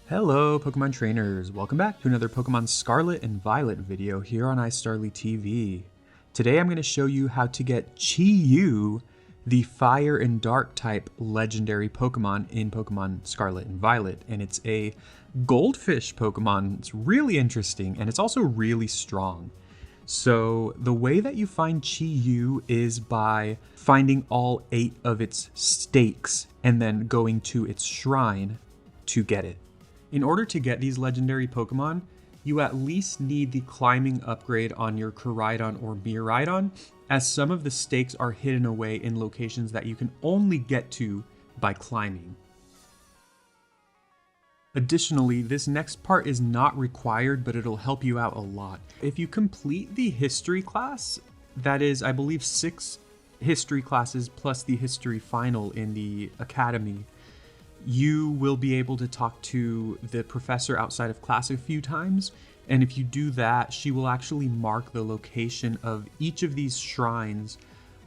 Hello Pokemon trainers, welcome back to another Pokemon Scarlet and Violet video here on iStarly TV. Today I'm going to show you how to get Chi-Yu, the Fire and Dark type legendary Pokemon in Pokemon Scarlet and Violet, and it's a goldfish Pokemon. It's really interesting and it's also really strong. So the way that you find Chi-Yu is by finding all 8 of its stakes and then going to its shrine to get it. In order to get these legendary Pokemon, you at least need the climbing upgrade on your Koraidon or Miraidon, as some of the stakes are hidden away in locations that you can only get to by climbing. Additionally, this next part is not required, but it'll help you out a lot. If you complete the history class, that is, I believe 6 history classes plus the history final in the academy, you will be able to talk to the professor outside of class a few times, and if you do that, she will actually mark the location of each of these shrines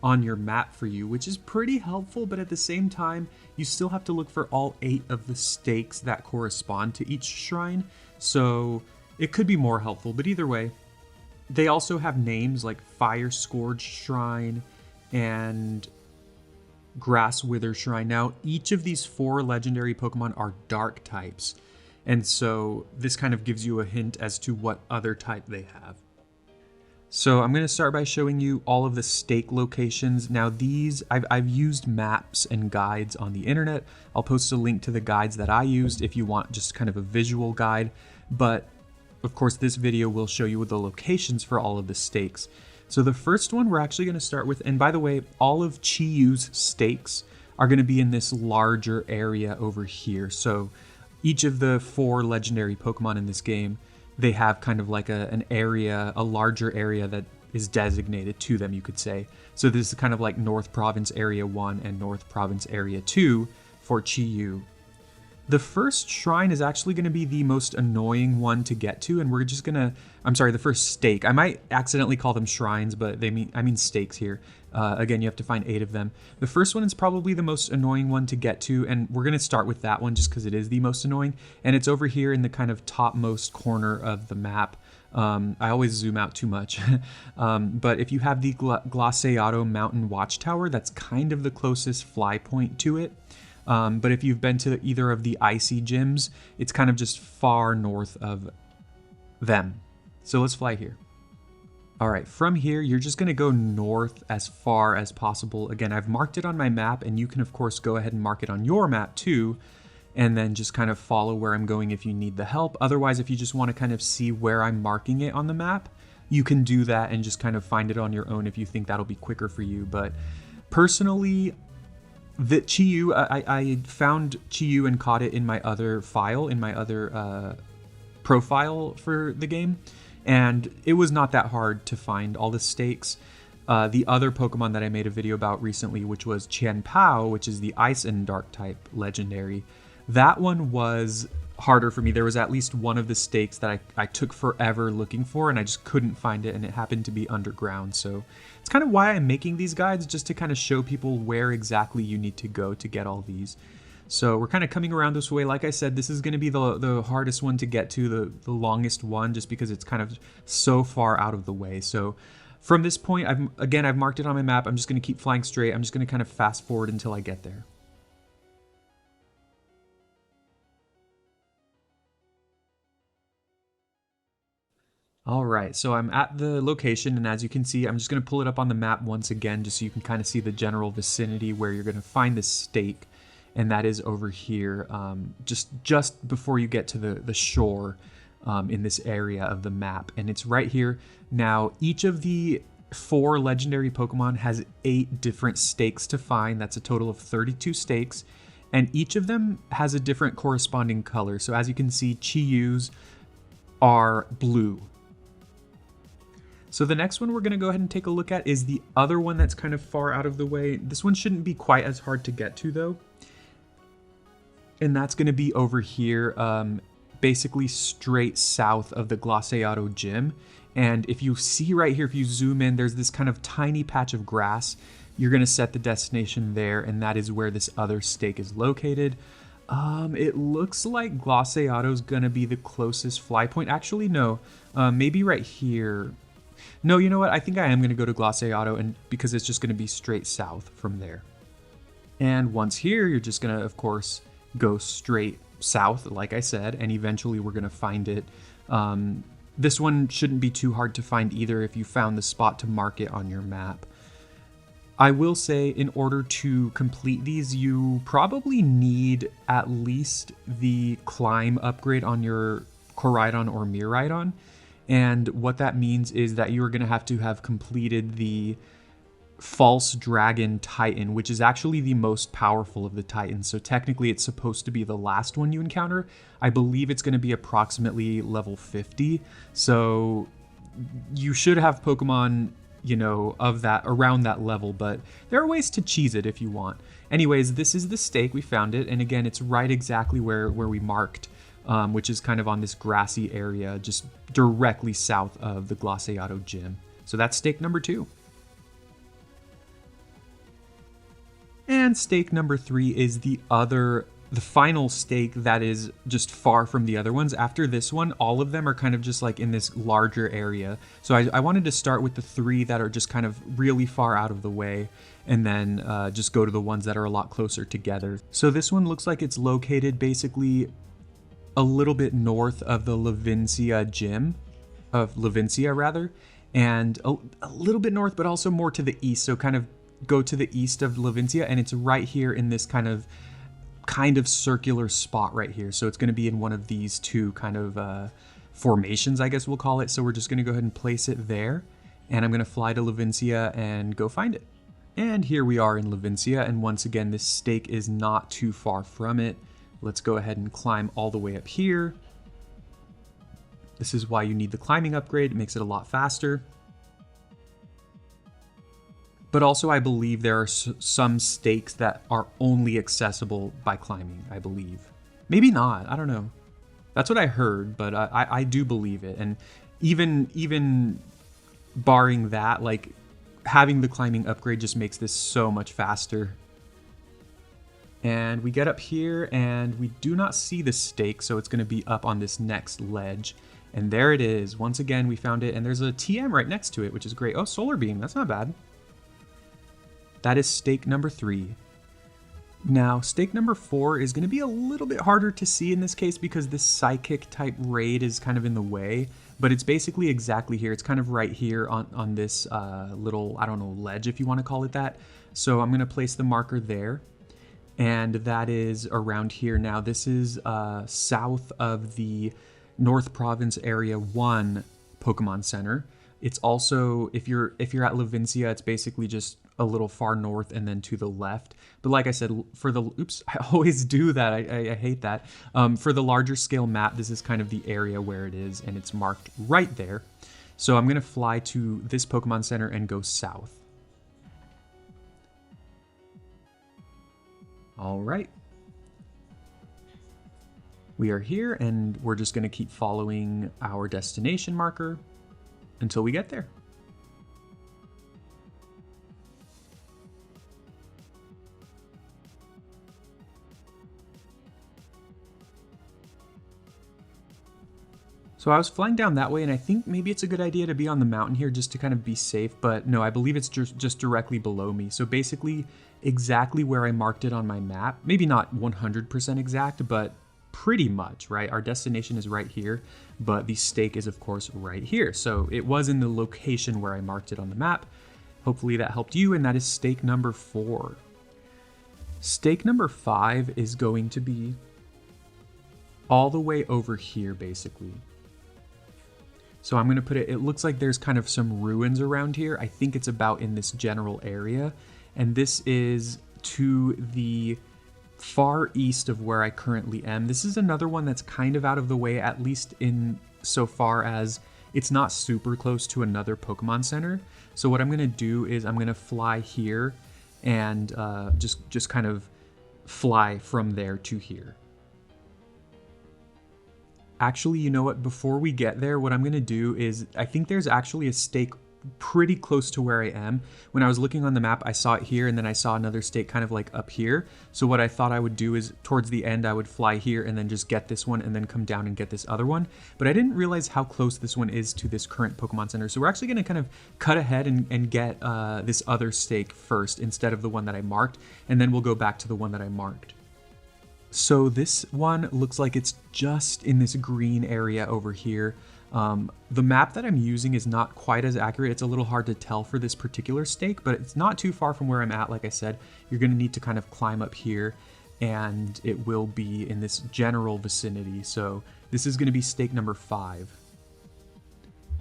on your map for you, which is pretty helpful, but at the same time, you still have to look for all 8 of the stakes that correspond to each shrine, so it could be more helpful, but either way. They also have names like Fire Scourge Shrine and Grass Wither Shrine. Now, each of these 4 legendary Pokemon are dark types, and so this kind of gives you a hint as to what other type they have. So I'm going to start by showing you all of the stake locations. Now these, I've used maps and guides on the internet. I'll post a link to the guides that I used if you want just kind of a visual guide, but of course this video will show you the locations for all of the stakes. So the first one we're actually going to start with, and by the way, all of Chi-Yu's stakes are going to be in this larger area over here. So each of the 4 legendary Pokemon in this game, they have kind of like an area, a larger area that is designated to them, you could say. So this is kind of like North Province Area 1 and North Province Area 2 for Chi-Yu. The first shrine is actually going to be the most annoying one to get to, and we're just going to, the first stake. I might accidentally call them shrines, but I mean stakes here. Again, you have to find 8 of them. The first one is probably the most annoying one to get to, and we're going to start with that one just because it is the most annoying, and it's over here in the kind of topmost corner of the map. I always zoom out too much, but if you have the Glaciato Mountain Watchtower, that's kind of the closest fly point to it. But if you've been to either of the icy gyms, it's kind of just far north of them. So let's fly here. All right, from here, you're just going to go north as far as possible. Again, I've marked it on my map, and you can, of course, go ahead and mark it on your map too, and then just kind of follow where I'm going if you need the help. Otherwise, if you just want to kind of see where I'm marking it on the map, you can do that and just kind of find it on your own if you think that'll be quicker for you. But personally, the Chi-Yu, I found Chi-Yu and caught it in my other file, in my other profile for the game, and it was not that hard to find all the stakes. The other Pokemon that I made a video about recently, which was Qianpao, which is the Ice and Dark type legendary, that one was harder for me. There was at least one of the stakes that I took forever looking for, and I just couldn't find it, and it happened to be underground. So it's kind of why I'm making these guides, just to kind of show people where exactly you need to go to get all these. So we're kind of coming around this way. Like I said, this is going to be the hardest one to get to, the longest one, just because it's kind of so far out of the way. So from this point, I've marked it on my map. I'm just going to keep flying straight. I'm just going to kind of fast forward until I get there. All right, so I'm at the location, and as you can see, I'm just going to pull it up on the map once again, just so you can kind of see the general vicinity where you're going to find this stake, and that is over here, just before you get to the shore in this area of the map, and it's right here. Now, each of the 4 legendary Pokemon has 8 different stakes to find. That's a total of 32 stakes, and each of them has a different corresponding color. So as you can see, Chi-Yu's are blue. So the next one we're going to go ahead and take a look at is the other one that's kind of far out of the way. This one shouldn't be quite as hard to get to though. And that's going to be over here, basically straight south of the Glaciato Gym. And if you see right here, if you zoom in, there's this kind of tiny patch of grass. You're going to set the destination there, and that is where this other stake is located. It looks like Glaceato's gonna be the closest fly point. Actually, no. Maybe right here. No, you know what? I think I am gonna go to Glaceato, and because it's just gonna be straight south from there. And once here, you're just gonna, of course, go straight south, like I said, and eventually we're gonna find it. This one shouldn't be too hard to find either if you found the spot to mark it on your map. I will say, in order to complete these, you probably need at least the climb upgrade on your Koraidon or Miraidon. And what that means is that you are going to have completed the False Dragon Titan, which is actually the most powerful of the Titans. So technically it's supposed to be the last one you encounter. I believe it's going to be approximately level 50. So you should have Pokemon, you know, of that around that level, but there are ways to cheese it if you want. Anyways, this is the stake. We found it, and again, it's right exactly where we marked, which is kind of on this grassy area just directly south of the Glaceato gym. So that's stake number 2. And stake number 3 is the final stake that is just far from the other ones. After this one, all of them are kind of just like in this larger area. So I wanted to start with the 3 that are just kind of really far out of the way, and then just go to the ones that are a lot closer together. So this one looks like it's located basically a little bit north of the Levincia gym, and a little bit north, but also more to the east. So kind of go to the east of Levincia, and it's right here in this kind of circular spot right here. So it's going to be in one of these two kind of formations, I guess we'll call it. So we're just going to go ahead and place it there, and I'm going to fly to Levincia and go find it. And here we are in Levincia, and once again, this stake is not too far from it. Let's go ahead and climb all the way up here. This is why you need the climbing upgrade. It makes it a lot faster. But also, I believe there are some stakes that are only accessible by climbing, I believe. Maybe not, I don't know. That's what I heard, but I do believe it. And even barring that, like, having the climbing upgrade just makes this so much faster. And we get up here, and we do not see the stake, so it's going to be up on this next ledge. And there it is. Once again, we found it, and there's a TM right next to it, which is great. Oh, Solar Beam, that's not bad. That is stake number 3. Now, stake number 4 is going to be a little bit harder to see in this case because this psychic type raid is kind of in the way, but it's basically exactly here. It's kind of right here on this little, I don't know, ledge if you want to call it that. So I'm going to place the marker there, and that is around here. Now, this is south of the North Province Area 1 Pokemon Center. It's also, if you're at Levincia, it's basically just a little far north and then to the left. But like I said, for the, oops, I always do that. I hate that. For the larger scale map, this is kind of the area where it is, and it's marked right there. So I'm going to fly to this Pokemon Center and go south. All right. We are here, and we're just going to keep following our destination marker until we get there. So I was flying down that way, and I think maybe it's a good idea to be on the mountain here just to kind of be safe, but no, I believe it's just directly below me. So basically exactly where I marked it on my map, maybe not 100% exact, but pretty much, right? Our destination is right here, but the stake is of course right here. So it was in the location where I marked it on the map. Hopefully that helped you, and that is stake number 4. Stake number 5 is going to be all the way over here, basically. So I'm going to put it, it looks like there's kind of some ruins around here. I think it's about in this general area. And this is to the far east of where I currently am. This is another one that's kind of out of the way, at least in so far as it's not super close to another Pokemon Center. So what I'm going to do is I'm going to fly here and just kind of fly from there to here. Actually, you know what? Before we get there, what I'm going to do is, I think there's actually a stake pretty close to where I am. When I was looking on the map, I saw it here, and then I saw another stake kind of like up here. So what I thought I would do is towards the end, I would fly here and then just get this one and then come down and get this other one. But I didn't realize how close this one is to this current Pokemon Center. So we're actually going to kind of cut ahead and get this other stake first instead of the one that I marked. And then we'll go back to the one that I marked. So this one looks like it's just in this green area over here. The map that I'm using is not quite as accurate. It's a little hard to tell for this particular stake, but it's not too far from where I'm at. Like I said, you're going to need to kind of climb up here, and it will be in this general vicinity. So this is going to be stake number 5.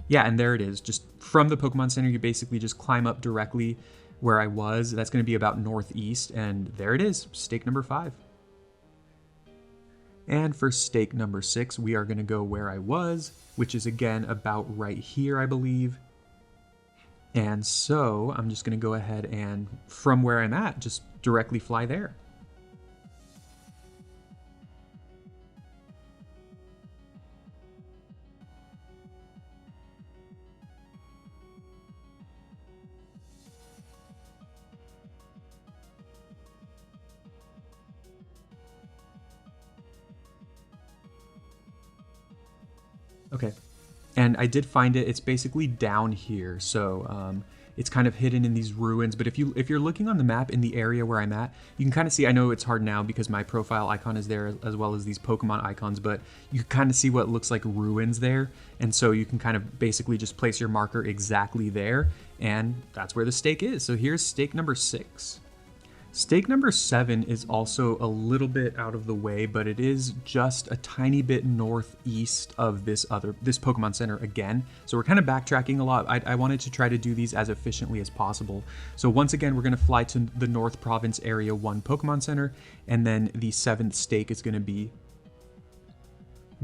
Yeah, and there it is. Just from the Pokemon Center, you basically just climb up directly where I was. That's going to be about northeast, and there it is, stake number 5. And for stake number 6, we are going to go where I was, which is again about right here, I believe. And so I'm just going to go ahead and from where I'm at, just directly fly there. Okay, and I did find it. It's basically down here, so it's kind of hidden in these ruins. But if you're looking on the map in the area where I'm at, you can kind of see. I know it's hard now because my profile icon is there as well as these Pokemon icons, but you can kind of see what looks like ruins there, and so you can kind of basically just place your marker exactly there, and that's where the stake is. So here's stake number 6. Stake number 7 is also a little bit out of the way, but it is just a tiny bit northeast of this Pokemon Center again. So we're kind of backtracking a lot. I wanted to try to do these as efficiently as possible. So once again, we're going to fly to the North Province Area 1 Pokemon Center, and then the 7th stake is going to be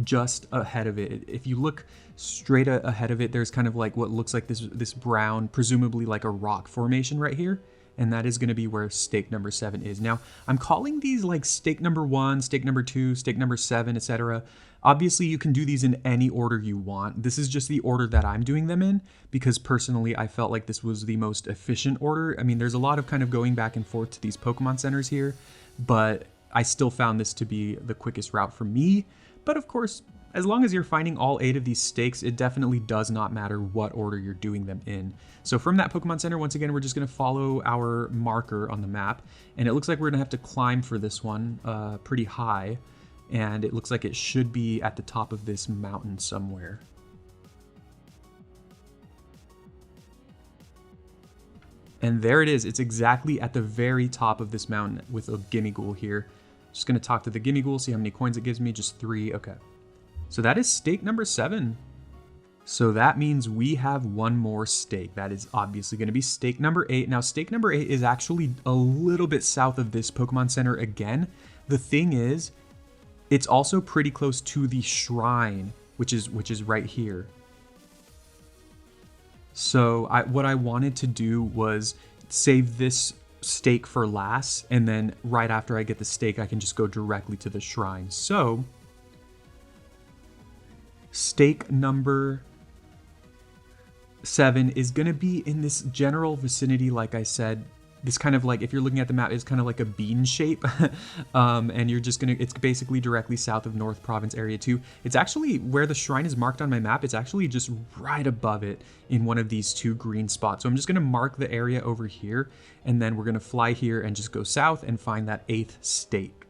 just ahead of it. If you look straight ahead of it, there's kind of like what looks like this brown, presumably like a rock formation right here. And that is going to be where stake number 7 is. Now, I'm calling these like stake number 1, stake number 2, stake number 7, etc. Obviously, you can do these in any order you want. This is just the order that I'm doing them in because personally, I felt like this was the most efficient order. I mean, there's a lot of kind of going back and forth to these Pokemon centers here, but I still found this to be the quickest route for me. But of course, as long as you're finding all 8 of these stakes, it definitely does not matter what order you're doing them in. So from that Pokemon Center, once again, we're just going to follow our marker on the map. And it looks like we're going to have to climb for this one pretty high. And it looks like it should be at the top of this mountain somewhere. And there it is. It's exactly at the very top of this mountain with a Gimmighoul here. Just going to talk to the Gimmighoul, see how many coins it gives me. Just 3. Okay. So that is stake number 7. So that means we have one more stake. That is obviously going to be stake number 8. Now, stake number 8 is actually a little bit south of this Pokemon Center again. The thing is, it's also pretty close to the shrine, which is right here. So what I wanted to do was save this stake for last, and then right after I get the stake, I can just go directly to the shrine. So stake number 7 is going to be in this general vicinity, like I said. This kind of like, if you're looking at the map, is kind of like a bean shape. And you're just going to, it's basically directly south of North Province Area 2. It's actually where the shrine is marked on my map. It's actually just right above it in one of these 2 green spots. So I'm just going to mark the area over here, and then we're going to fly here and just go south and find that 8th stake.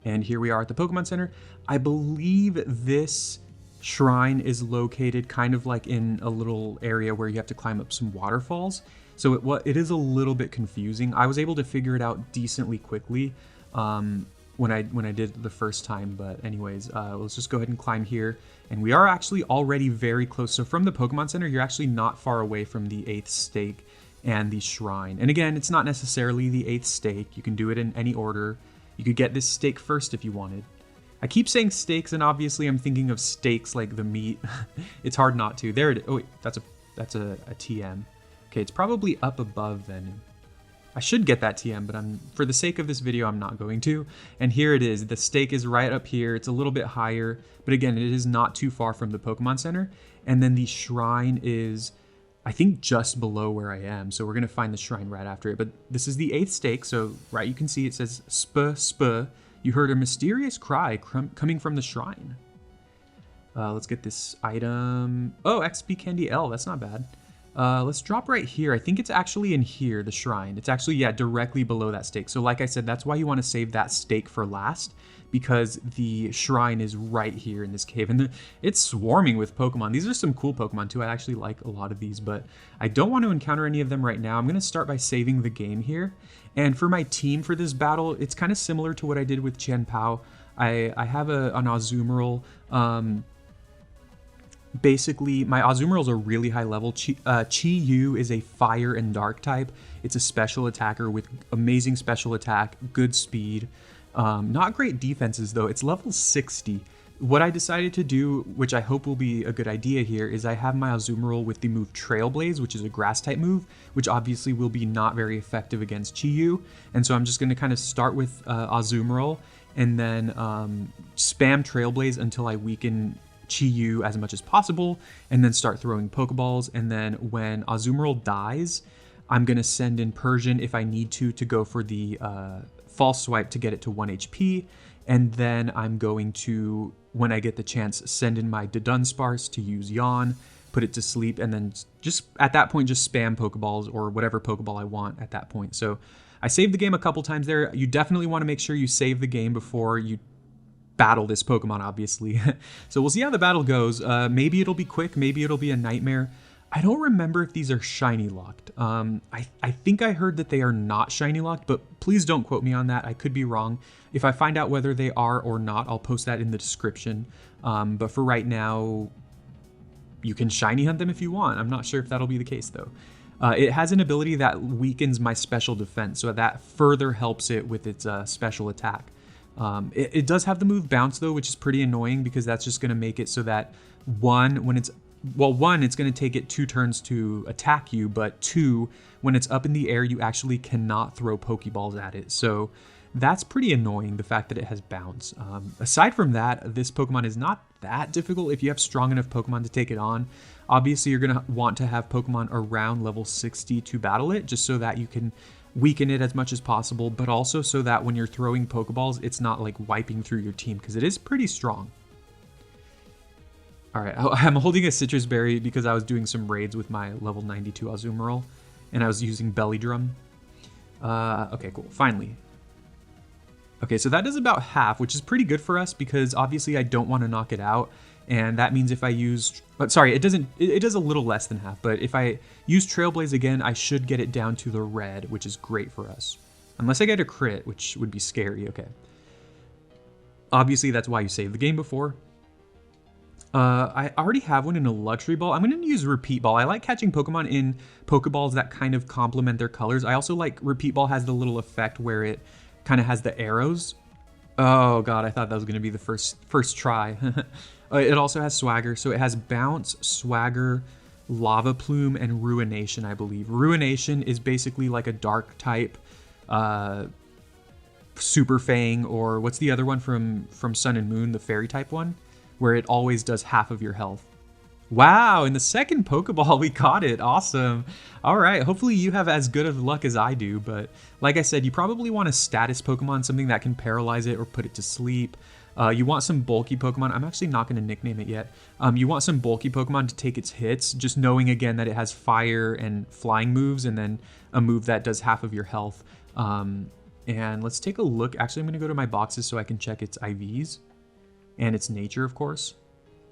And here we are at the Pokemon Center. I believe this shrine is located kind of like in a little area where you have to climb up some waterfalls. So it is a little bit confusing. I was able to figure it out decently quickly when I did the first time. But anyways, let's just go ahead and climb here. And we are actually already very close. So from the Pokemon Center, you're actually not far away from the 8th stake and the shrine. And again, it's not necessarily the 8th stake. You can do it in any order. You could get this stake first if you wanted. I keep saying steaks, and obviously I'm thinking of steaks like the meat. It's hard not to. There it is. Oh wait, that's a TM. Okay, it's probably up above then. I should get that TM, but for the sake of this video, I'm not going to. And here it is. The stake is right up here. It's a little bit higher, but again, it is not too far from the Pokemon Center. And then the shrine is I think just below where I am. So we're going to find the shrine right after it. But this is the 8th stake. So right, you can see it says sp, sp. You heard a mysterious cry coming from the shrine. Let's get this item. Oh, XP Candy L. That's not bad. Let's drop right here. I think it's actually in here, the shrine. It's actually, yeah, directly below that stake. So like I said, that's why you want to save that stake for last, because the shrine is right here in this cave. And it's swarming with Pokemon. These are some cool Pokemon too. I actually like a lot of these, but I don't want to encounter any of them right now. I'm going to start by saving the game here. And for my team for this battle, it's kind of similar to what I did with Chen Pao. I have an Azumarill. Basically, my Azumarill's a really high level. Chi-Yu is a fire and dark type. It's a special attacker with amazing special attack, good speed. Not great defenses though. It's level 60. What I decided to do, which I hope will be a good idea here, is I have my Azumarill with the move Trailblaze, which is a grass type move, which obviously will be not very effective against Chi-Yu. And so I'm just going to kind of start with Azumarill and then spam Trailblaze until I weaken Chi-Yu as much as possible, and then start throwing Pokeballs. And then when Azumarill dies, I'm going to send in Persian if I need to go for the false swipe to get it to 1 HP. And then I'm going to, when I get the chance, send in my Dunsparce to use Yawn, put it to sleep, and then just at that point, just spam Pokeballs or whatever Pokeball I want at that point. So I saved the game a couple times there. You definitely want to make sure you save the game before you battle this Pokemon, obviously. So we'll see how the battle goes. Maybe it'll be quick, maybe it'll be a nightmare. I don't remember if these are shiny locked. I think I heard that they are not shiny locked, but please don't quote me on that. I could be wrong. If I find out whether they are or not, I'll post that in the description. But for right now, you can shiny hunt them if you want. I'm not sure if that'll be the case though. It has an ability that weakens my special defense, so that further helps it with its special attack. It does have the move Bounce though, which is pretty annoying because that's just going to make it so that it's going to take it 2 turns to attack you, but 2, when it's up in the air, you actually cannot throw Pokeballs at it. So that's pretty annoying, the fact that it has Bounce. Aside from that, this Pokemon is not that difficult if you have strong enough Pokemon to take it on. Obviously, you're going to want to have Pokemon around level 60 to battle it, just so that you can weaken it as much as possible, but also so that when you're throwing Pokeballs, it's not like wiping through your team, because it is pretty strong. All right, I'm holding a Citrus Berry because I was doing some raids with my level 92 Azumarill, and I was using Belly Drum. Okay, cool, finally. Okay, so that does about half, which is pretty good for us because obviously I don't want to knock it out. And that means if I use, sorry, it does a little less than half, but if I use Trailblaze again, I should get it down to the red, which is great for us. Unless I get a crit, which would be scary, okay. Obviously, that's why you save the game before. I already have one in a Luxury Ball. I'm going to use Repeat Ball. I like catching Pokemon in Pokeballs that kind of complement their colors. I also like Repeat Ball has the little effect where it kind of has the arrows. Oh god, I thought that was going to be the first try. It also has Swagger, so it has Bounce, Swagger, Lava Plume, and Ruination, I believe. Ruination is basically like a dark type Super Fang, or what's the other one from Sun and Moon, the fairy type one, where it always does half of your health. Wow, in the second Pokeball we caught it. Awesome. All right, hopefully you have as good of luck as I do, but like I said, you probably want a status Pokemon, something that can paralyze it or put it to sleep. You want some bulky Pokemon. I'm actually not going to nickname it yet. You want some bulky Pokemon to take its hits, just knowing again that it has fire and flying moves, and then a move that does half of your health. And let's take a look. Actually, I'm going to go to my boxes so I can check its IVs and its nature, of course.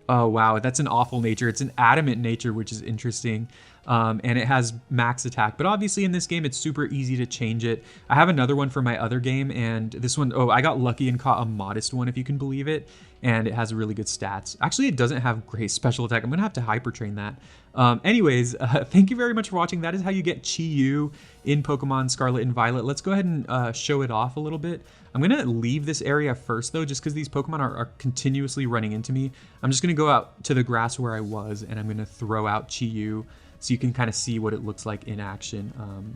Oh, wow, that's an awful nature. It's an adamant nature, which is interesting. And it has max attack. But obviously in this game, it's super easy to change it. I have another one for my other game, and this one, oh, I got lucky and caught a modest one, if you can believe it. And it has really good stats. Actually, it doesn't have great special attack. I'm going to have to hyper train that. Anyways, thank you very much for watching. That is how you get Chi-Yu in Pokemon Scarlet and Violet. Let's go ahead and show it off a little bit. I'm going to leave this area first, though, just because these Pokemon are continuously running into me. I'm just going to go out to the grass where I was, and I'm going to throw out Chi-Yu so you can kind of see what it looks like in action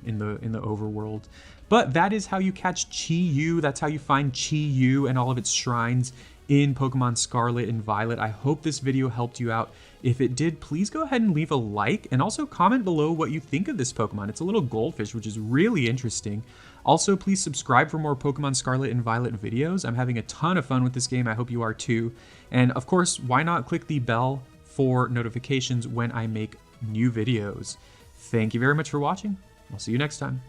in the overworld. But that is how you catch Chi-Yu. That's how you find Chi-Yu and all of its shrines in Pokemon Scarlet and Violet. I hope this video helped you out. If it did, please go ahead and leave a like and also comment below what you think of this Pokemon. It's a little goldfish, which is really interesting. Also, please subscribe for more Pokemon Scarlet and Violet videos. I'm having a ton of fun with this game. I hope you are too. And of course, why not click the bell for notifications when I make new videos. Thank you very much for watching. I'll see you next time.